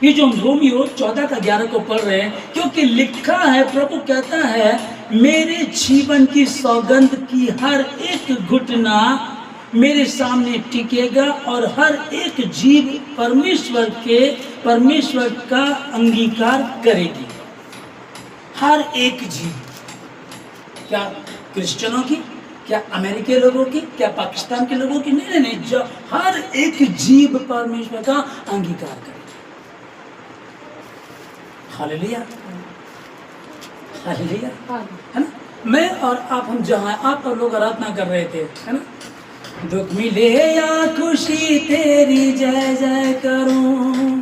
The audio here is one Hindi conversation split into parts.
ये जो हम रोमियो 14 का 11 को पढ़ रहे हैं, क्योंकि लिखा है, प्रभु कहता है मेरे जीवन की सौगंध की हर एक घुटना मेरे सामने टिकेगा और हर एक जीव परमेश्वर का अंगीकार करेगी। हर एक जीव, क्या क्रिश्चियनों की, क्या अमेरिकी लोगों की, क्या पाकिस्तान के लोगों की? नहीं, जो हर एक जीव परमेश्वर का अंगीकार करे। हालेलुया, हालेलुया, है ना। मैं और आप, हम जहाँ आप और लोग आराधना कर रहे थे, है ना, दुख मिले या खुशी तेरी जय जय करूं।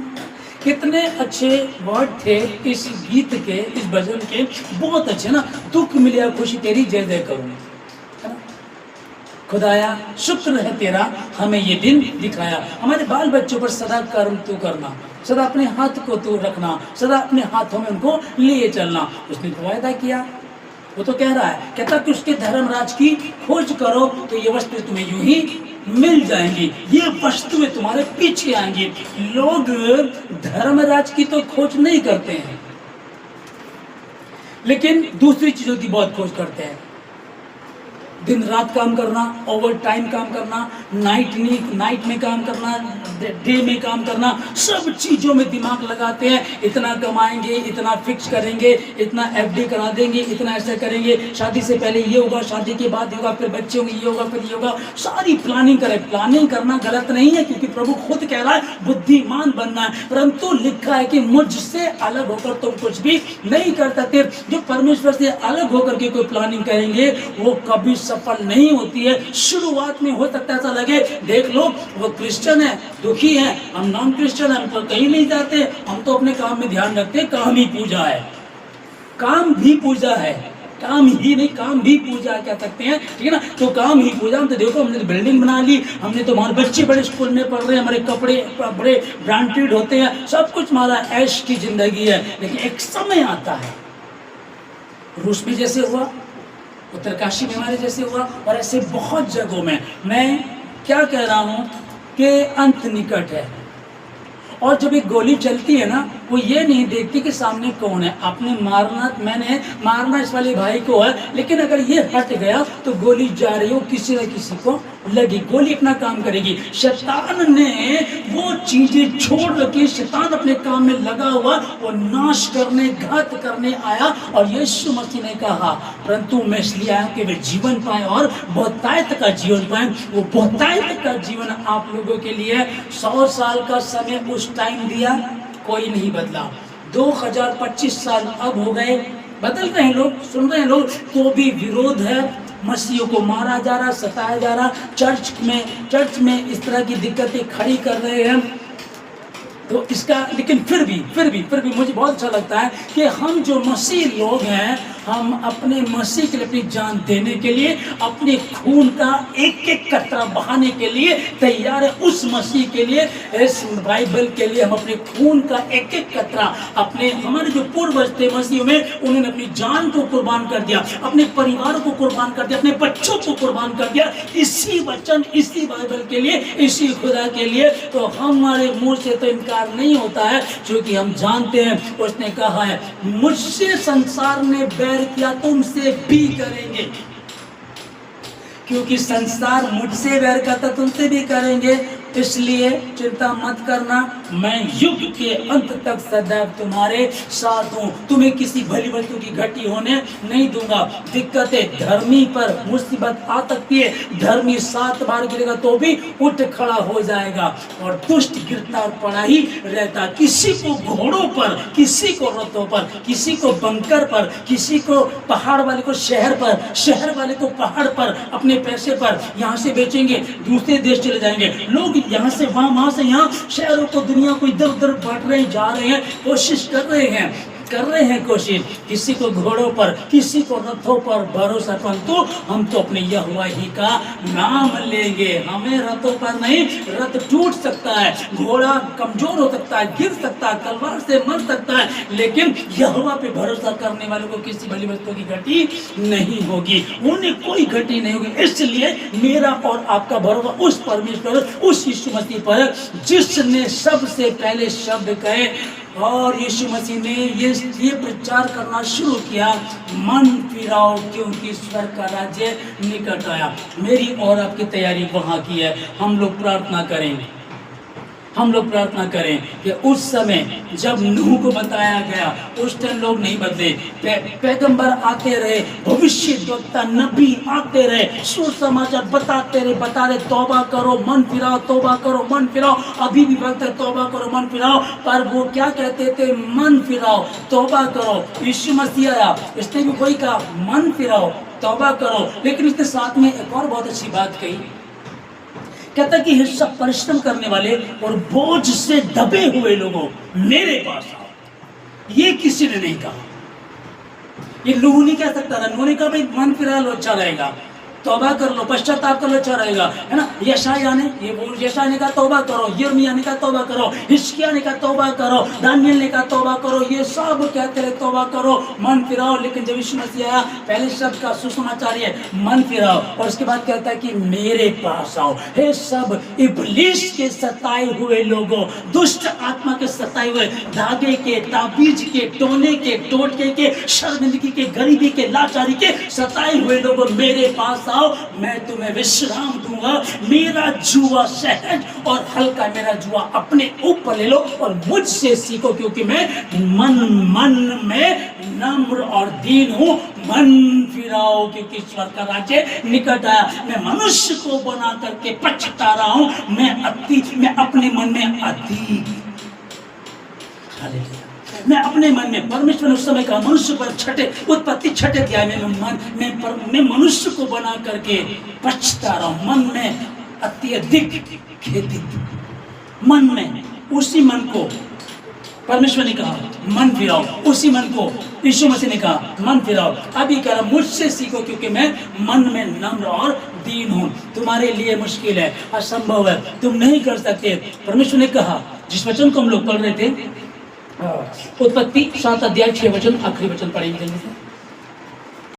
कितने अच्छे वर्ड थे इस गीत के, इस भजन के, बहुत अच्छे ना। दुख मिले या खुशी तेरी जय जय करूं, है ना। खुदाया शुक्र है तेरा, हमें ये दिन दिखाया। हमारे बाल बच्चों पर सदा कर्म तू करना, सदा अपने हाथ को तू रखना, सदा अपने हाथों में उनको लिए चलना। उसने तो वायदा किया, वो तो कह रहा है, कहता कि उसके धर्मराज की खोज करो तो ये वस्तुएं तुम्हें यूं ही मिल जाएंगी, ये वस्तुएं तुम्हारे पीछे आएंगी। लोग धर्मराज की तो खोज नहीं करते हैं, लेकिन दूसरी चीजों की बहुत खोज करते हैं। दिन रात काम करना, ओवर टाइम काम करना, नाइट में काम करना, डे में काम करना, सब चीज़ों में दिमाग लगाते हैं। इतना कमाएंगे, इतना फिक्स करेंगे, इतना एफडी करा देंगे, इतना ऐसा करेंगे, शादी से पहले ये होगा, शादी के बाद होगा, फिर बच्चे होंगे, ये होगा, फिर ये होगा। सारी प्लानिंग करें। प्लानिंग करना गलत नहीं है, क्योंकि प्रभु खुद कह रहा है बुद्धिमान बनना है, परंतु लिखा है कि मुझसे अलग होकर तुम कुछ भी नहीं कर सकते। जो परमेश्वर से अलग होकर के कोई प्लानिंग करेंगे वो कभी सफल नहीं होती है। शुरुआत में हो सकता है ऐसा लगे, देख लो वो क्रिश्चियन है, दुखी है, हम नॉन क्रिश्चियन है, हम तो कहीं नहीं जाते, हम तो अपने काम में ध्यान रखते हैं। काम ही पूजा है, काम भी पूजा है, काम ही नहीं, काम भी पूजा कह सकते हैं, ठीक है ना। तो काम ही पूजा। हम तो देखो, हमने तो बिल्डिंग बना ली, हमने तो, हमारे बच्चे बड़े स्कूल में पढ़ रहे हैं, हमारे कपड़े बड़े ब्रांडेड होते हैं, सब कुछ हमारा ऐश की जिंदगी है। लेकिन एक समय आता है, रूस में जैसे हुआ, उत्तरकाशी में हमारे जैसे हुआ, और ऐसे बहुत जगहों में। मैं क्या कह रहा हूँ कि अंत निकट है। और जब एक गोली चलती है ना, वो ये नहीं देखती कि सामने कौन है। आपने मारना, मैंने मारना इस वाले भाई को है, लेकिन अगर ये हट गया तो गोली जा रही हो, किसी न किसी को लगी, गोली अपना काम करेगी। शैतान ने वो चीजें छोड़ रखी, शैतान अपने काम में लगा हुआ, वो नाश करने, घात करने आया। और यीशु मसीह ने कहा, परंतु मैं इसलिए आया कि वे जीवन पाए और बहुतायत का जीवन पाए। वो बहुतायत का जीवन आप लोगों के लिए 100 साल का समय उस टाइम दिया, कोई नहीं बदला। 2025 साल अब हो गए, बदल रहे हैं लोग, सुन रहे हैं लोग, तो भी विरोध है। मसीहों को मारा जा रहा, सताया जा रहा, चर्च में इस तरह की दिक्कतें खड़ी कर रहे हैं। तो इसका, लेकिन फिर भी मुझे बहुत अच्छा लगता है कि हम जो मसीह लोग हैं, हम अपने मसीह के लिए अपनी जान देने के लिए, अपने खून का एक एक कतरा बहाने के लिए तैयार है। उस मसीह के लिए, इस बाइबल के लिए हम अपने खून का एक एक कतरा, अपने, हमारे जो पूर्वज थे मसीह में, उन्होंने अपनी जान को कुर्बान कर दिया, अपने परिवार को कुर्बान कर दिया, अपने बच्चों को कुर्बान कर दिया, इसी वचन, इसी बाइबल के लिए, इसी खुदा के लिए। तो हमारे मुंह से तो इनकार नहीं होता है, क्योंकि हम जानते हैं, उसने कहा है, मुझसे संसार ने बैर किया, तुमसे भी करेंगे। क्योंकि संसार मुझसे बैर करता, तुमसे भी करेंगे। इसलिए चिंता मत करना, मैं युग के अंत तक सदैव तुम्हारे साथ हूँ, तुम्हें किसी भली वस्तु की घटी होने नहीं दूंगा। दिक्कतें, धर्मी पर मुसीबत आ सकती है, धर्मी 7 बार गिरेगा तो भी उठ खड़ा हो जाएगा, और दुष्ट गिरता और पड़ा ही रहता। किसी को घोड़ों पर, किसी को रथों पर, किसी को बंकर पर, किसी को पहाड़ वाले को शहर पर, शहर वाले को पहाड़ पर, अपने पैसे पर यहाँ से बेचेंगे, दूसरे देश चले जाएंगे। लोग यहाँ से वहाँ, वहाँ से यहाँ, शहरों को, दुनिया को इधर उधर बांट रहे हैं, जा रहे हैं, कोशिश कर रहे हैं। कर रहे हैं कोशिश, किसी को घोड़ों पर, किसी को रथों पर भरोसा, परंतु हम तो अपने यहोवा ही का नाम लेंगे। हमें रथों पर नहीं, रथ टूट सकता है, घोड़ा कमजोर हो सकता है, गिर सकता है, तलवार से मर सकता है, लेकिन यहोवा पे भरोसा करने वालों को किसी भली वस्तु की घटी नहीं होगी, उन्हें कोई घटी नहीं होगी। इसलिए मेरा और आपका भरोसा उस परमेश्वर, उस यीशु मसीह पर जिसने सबसे पहले शब्द कहे, और यीशु मसीह ने ये प्रचार करना शुरू किया, मन फिराओ क्योंकि स्वर्ग का राज्य निकट आया। मेरी और आपकी तैयारी वहां की है। हम लोग प्रार्थना करें, हम लोग प्रार्थना करें कि उस समय जब नूह को बताया गया, उस टाइम लोग नहीं बदले, पैगंबर आते रहे, भविष्यद्वक्ता नबी आते रहे, सुसमाचार बताते रहे, तौबा करो मन फिराओ, तौबा करो मन फिराओ। अभी भी वक्त है, तौबा करो मन फिराओ, पर वो क्या कहते थे? मन फिराओ, तौबा करो। यीशु मसीह आया, इसने भी वही कहा, मन फिराओ, तौबा करो। लेकिन इसके साथ में एक और बहुत अच्छी बात कही, कहता कि हे सब परिश्रम करने वाले और बोझ से दबे हुए लोगों, मेरे पास आओ। ये किसी ने नहीं कहा, ये नूह नहीं कह सकता था। नूह ने कहा भाई मन फिरा लो, अच्छा रहेगा, तौबा कर लो, पश्चाताप कर लो, अच्छा रहेगा, है ना। यशायाह ने यशायाह ने कहा तौबा करो, यिर्मयाह ने कहा तौबा करो, हिजकिय्याह ने कहा तौबा करो, दानियेल ने कहा तौबा करो, ये सब कहते रहे तौबा करो, मन फिराओ। लेकिन जब यीशु मसीह आया, पहले शब्द का सुसमाचार है मन फिराओ, और उसके बाद कहता है कि मेरे पास आओ। हे सब इब्लीस के सताए हुए लोगों, दुष्ट आत्मा के सताए हुए, धागे के, ताबीज के, टोने के, टोटके के, शर्मिंदगी के, गरीबी के, लाचारी के सताए हुए लोगों, मेरे पास आओ, मैं तुम्हें विश्राम दूंगा। मेरा जुआ सहज और हल्का, मेरा जुआ अपने ऊपर ले लो और मुझसे सीखो, क्योंकि मैं मन में नम्र और दीन हूं। मन फिराओ क्योंकि स्वर्ग का राज्य निकट आया। मैं मनुष्य को बना करके पछता रहा हूं, मैं अपने मन में अति, मैं अपने मन में, परमेश्वर ने उस समय कहा मनुष्य पर छठे उत्पत्ति छठे अध्याय में मैं मनुष्य को बना करके पछता रहा हूं। मन में अत्यधिक खेदित, मन में, उसी मन को परमेश्वर ने कहा मन फिराओ, उसी मन को यीशु मसीह ने कहा मन फिराओ। अभी कह रहा मुझसे सीखो क्योंकि मैं मन में नम्र और दीन हूं। तुम्हारे लिए मुश्किल है, असंभव है, तुम नहीं कर सकते। परमेश्वर ने कहा, जिस वचन को हम लोग पढ़ रहे थे, उत्पत्ति 7 अध्याय 6 वचन, आखिरी वचन पढ़ेंगे जल्दी से।